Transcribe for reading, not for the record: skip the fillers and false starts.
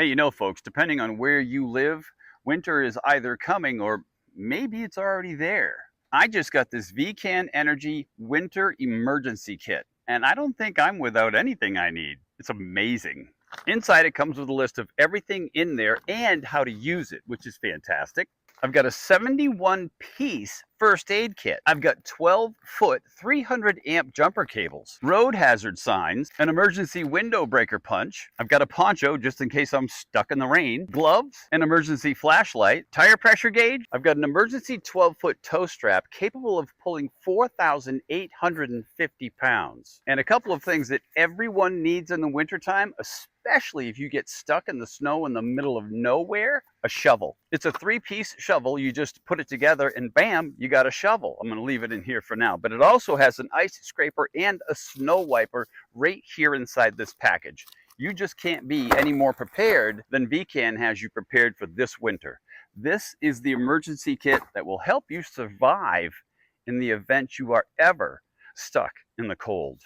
Hey, folks, depending on where you live, winter is either coming or maybe it's already there. I just got this VCAN Energy Winter Emergency Kit, and I don't think I'm without anything I need. It's amazing. Inside, it comes with a list of everything in there and how to use it, which is fantastic. I've got a 71-piece first aid kit. I've got 12-foot, 300-amp jumper cables, road hazard signs, an emergency window breaker punch. I've got a poncho just in case I'm stuck in the rain, gloves, an emergency flashlight, tire pressure gauge. I've got an emergency 12-foot tow strap capable of pulling 4,850 pounds. And a couple of things that everyone needs in the wintertime, especially if you get stuck in the snow in the middle of nowhere: a shovel. It's a 3-piece shovel. You just put it together and bam, you got a shovel. I'm going to leave it in here for now. But it also has an ice scraper and a snow wiper right here inside this package. You just can't be any more prepared than VCAN has you prepared for this winter. This is the emergency kit that will help you survive in the event you are ever stuck in the cold.